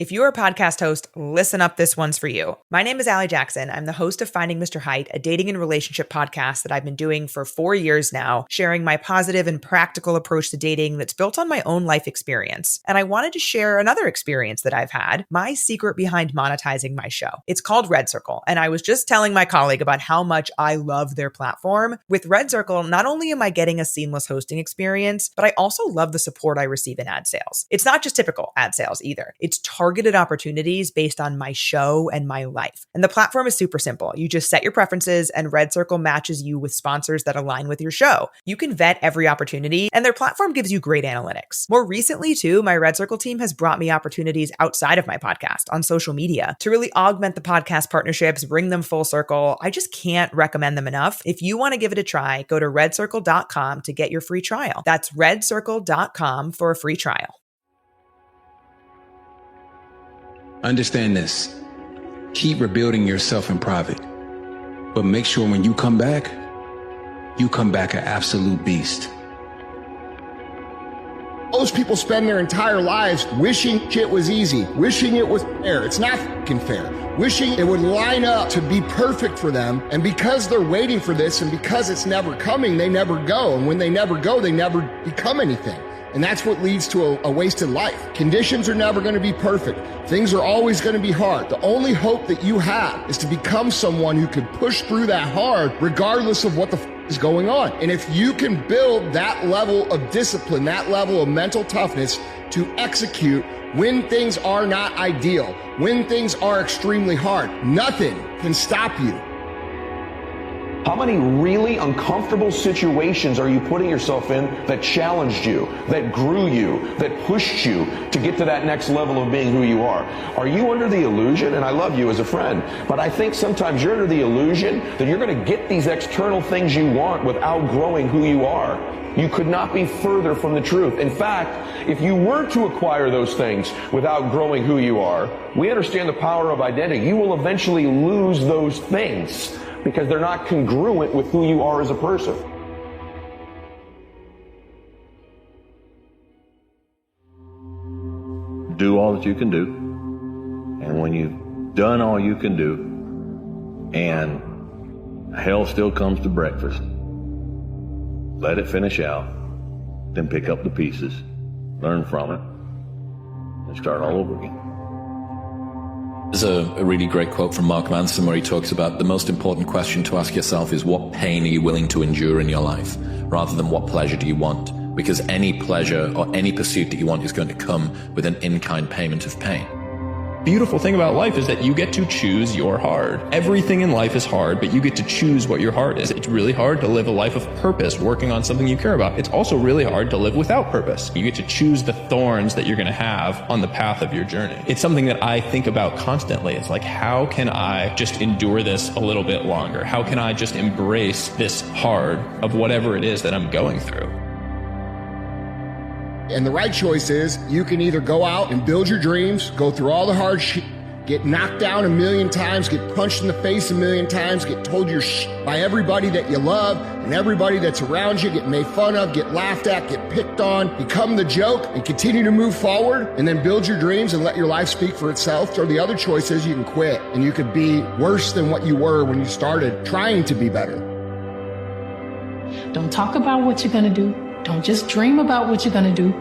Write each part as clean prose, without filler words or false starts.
If you're a podcast host, listen up, this one's for you. My name is Allie Jackson. I'm the host of Finding Mr. Height, a dating and relationship podcast that I've been doing for 4 years now, sharing my positive and practical approach to dating that's built on my own life experience. And I wanted to share another experience that I've had, my secret behind monetizing my show. It's called Red Circle, and I was just telling my colleague about how much I love their platform. With Red Circle, not only am I getting a seamless hosting experience, but I also love the support I receive in ad sales. It's not just typical ad sales either. It's targeted opportunities based on my show and my life. And the platform is super simple. You just set your preferences and Red Circle matches you with sponsors that align with your show. You can vet every opportunity and their platform gives you great analytics. More recently too, my Red Circle team has brought me opportunities outside of my podcast on social media to really augment the podcast partnerships, bring them full circle. I just can't recommend them enough. If you want to give it a try, go to redcircle.com to get your free trial. That's redcircle.com for a free trial. Understand this. Keep rebuilding yourself in private, but make sure when you come back an absolute beast. Most people spend their entire lives wishing shit was easy, wishing it was fair. It's not fucking fair. Wishing it would line up to be perfect for them. And because they're waiting for this and because it's never coming, they never go. And when they never go, they never become anything. And that's what leads to a wasted life. Conditions are never going to be perfect. Things are always going to be hard. The only hope that you have is to become someone who can push through that hard regardless of what the is going on. And if you can build that level of discipline, that level of mental toughness to execute when things are not ideal, when things are extremely hard, nothing can stop you. How many really uncomfortable situations are you putting yourself in that challenged you, that grew you, that pushed you to get to that next level of being who you are? Are you under the illusion, and I love you as a friend, but I think sometimes you're under the illusion that you're going to get these external things you want without growing who you are. You could not be further from the truth. In fact, if you were to acquire those things without growing who you are, we understand the power of identity. You will eventually lose those things, because they're not congruent with who you are as a person. Do all that you can do. And when you've done all you can do, and hell still comes to breakfast, let it finish out, then pick up the pieces, learn from it, and start all over again. There's a really great quote from Mark Manson where he talks about the most important question to ask yourself is what pain are you willing to endure in your life, rather than what pleasure do you want? Because any pleasure or any pursuit that you want is going to come with an in-kind payment of pain. Beautiful thing about life is that you get to choose your hard. Everything in life is hard, but you get to choose what your hard is. It's really hard to live a life of purpose, working on something you care about. It's also really hard to live without purpose. You get to choose the thorns that you're going to have on the path of your journey. It's something that I think about constantly. It's like, how can I just endure this a little bit longer? How can I just embrace this hard of whatever it is that I'm going through? And the right choice is you can either go out and build your dreams, go through all the hard shit, get knocked down a million times, get punched in the face a million times, get told you're by everybody that you love and everybody that's around you, get made fun of, get laughed at, get picked on, become the joke and continue to move forward and then build your dreams and let your life speak for itself. Or the other choice is you can quit and you could be worse than what you were when you started trying to be better. Don't talk about what you're going to do. Don't just dream about what you're going to do.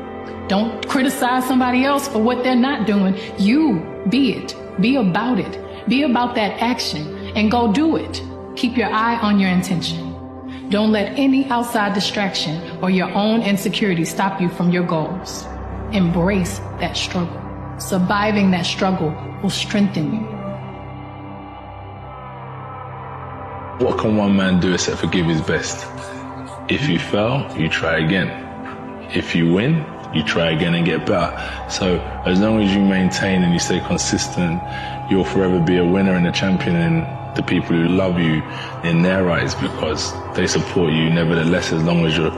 Don't criticize somebody else for what they're not doing. You be it. Be about it. Be about that action and go do it. Keep your eye on your intention. Don't let any outside distraction or your own insecurity stop you from your goals. Embrace that struggle. Surviving that struggle will strengthen you. What can one man do except for give his best? If you fail, you try again. If you win, you try again and get better. So as long as you maintain and you stay consistent, you'll forever be a winner and a champion, and the people who love you in their eyes, because they support you nevertheless, as long as you're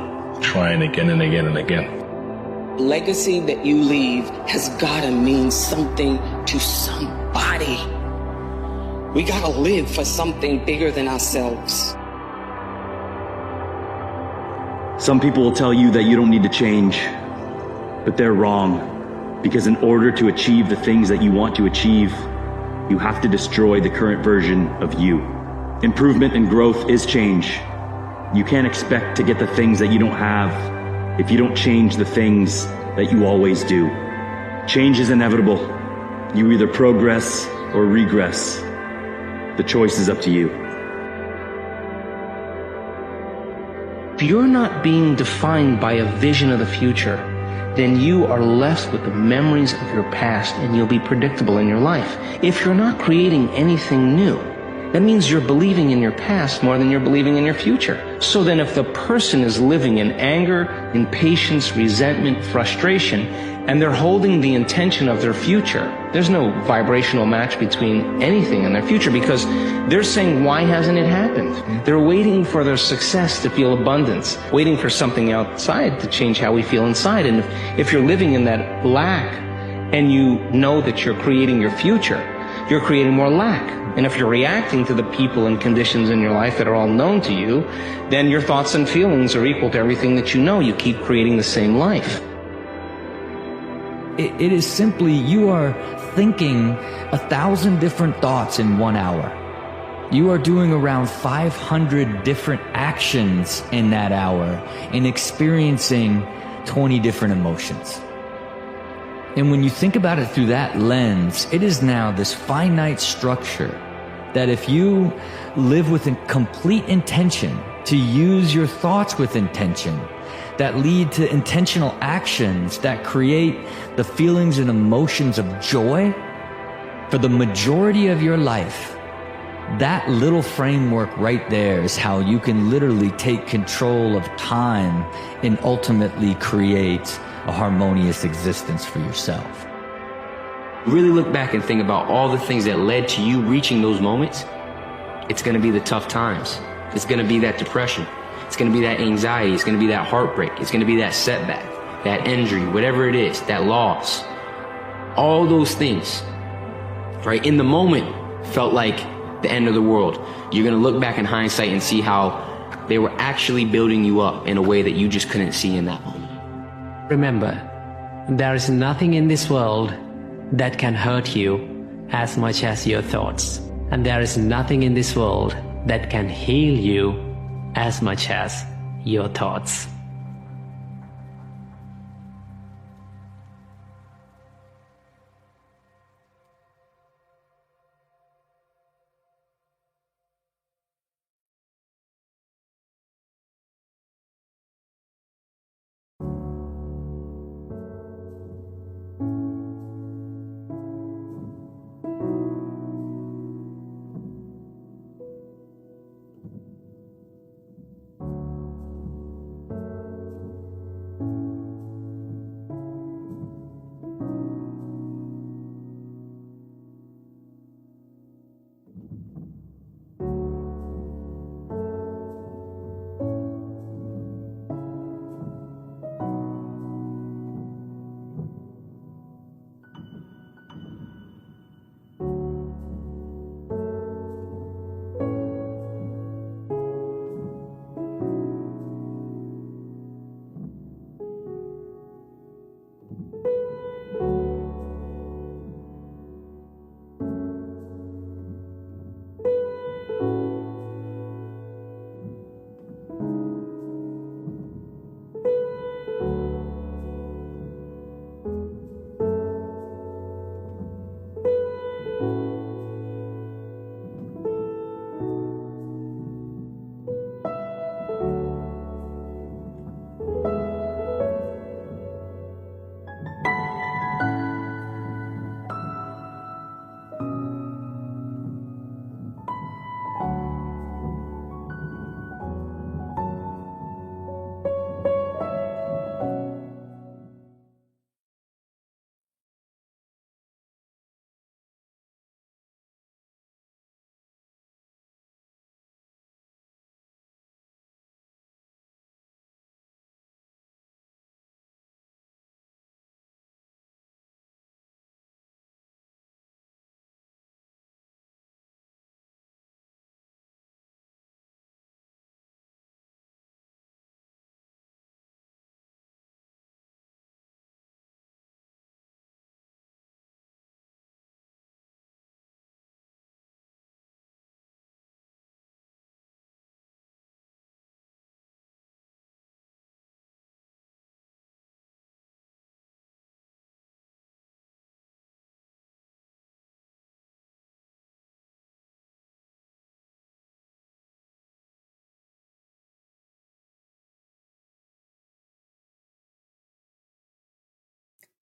trying again and again and again. Legacy that you leave has gotta mean something to somebody. We gotta live for something bigger than ourselves. Some people will tell you that you don't need to change, but they're wrong. Because in order to achieve the things that you want to achieve, you have to destroy the current version of you. Improvement and growth is change. You can't expect to get the things that you don't have if you don't change the things that you always do. Change is inevitable. You either progress or regress. The choice is up to you. If you're not being defined by a vision of the future, then you are left with the memories of your past and you'll be predictable in your life. If you're not creating anything new, that means you're believing in your past more than you're believing in your future. So then if the person is living in anger, impatience, resentment, frustration, and they're holding the intention of their future, there's no vibrational match between anything and their future, because they're saying, why hasn't it happened? They're waiting for their success to feel abundance, waiting for something outside to change how we feel inside. And if you're living in that lack and you know that you're creating your future, you're creating more lack. And if you're reacting to the people and conditions in your life that are all known to you, then your thoughts and feelings are equal to everything that you know. You keep creating the same life. It is simply, you are thinking 1,000 different thoughts in 1 hour. You are doing around 500 different actions in that hour and experiencing 20 different emotions. And when you think about it through that lens, it is now this finite structure that if you live with a complete intention to use your thoughts with intention, that lead to intentional actions that create the feelings and emotions of joy for the majority of your life, that little framework right there is how you can literally take control of time and ultimately create a harmonious existence for yourself. Really look back and think about all the things that led to you reaching those moments. It's going to be the tough times. It's going to be that depression. It's going to be that anxiety. It's going to be that heartbreak. It's going to be that setback, that injury, whatever it is, that loss. All those things, right, in the moment felt like the end of the world. You're going to look back in hindsight and see how they were actually building you up in a way that you just couldn't see in that moment. Remember, there is nothing in this world that can hurt you as much as your thoughts. And there is nothing in this world that can heal you as much as your thoughts.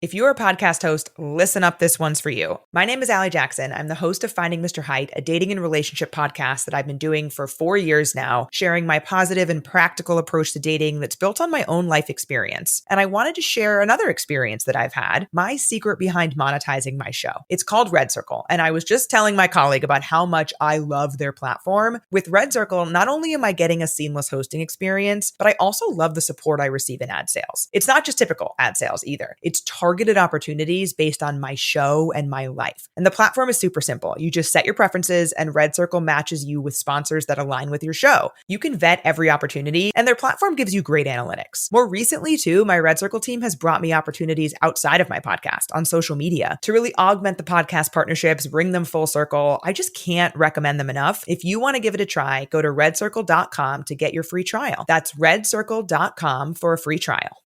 If you're a podcast host, listen up, this one's for you. My name is Allie Jackson. I'm the host of Finding Mr. Height, a dating and relationship podcast that I've been doing for 4 years now, sharing my positive and practical approach to dating that's built on my own life experience. And I wanted to share another experience that I've had, my secret behind monetizing my show. It's called Red Circle, and I was just telling my colleague about how much I love their platform. With Red Circle, not only am I getting a seamless hosting experience, but I also love the support I receive in ad sales. It's not just typical ad sales either. It's targeted opportunities based on my show and my life. And the platform is super simple. You just set your preferences and Red Circle matches you with sponsors that align with your show. You can vet every opportunity and their platform gives you great analytics. More recently too, my Red Circle team has brought me opportunities outside of my podcast on social media to really augment the podcast partnerships, bring them full circle. I just can't recommend them enough. If you want to give it a try, go to redcircle.com to get your free trial. That's redcircle.com for a free trial.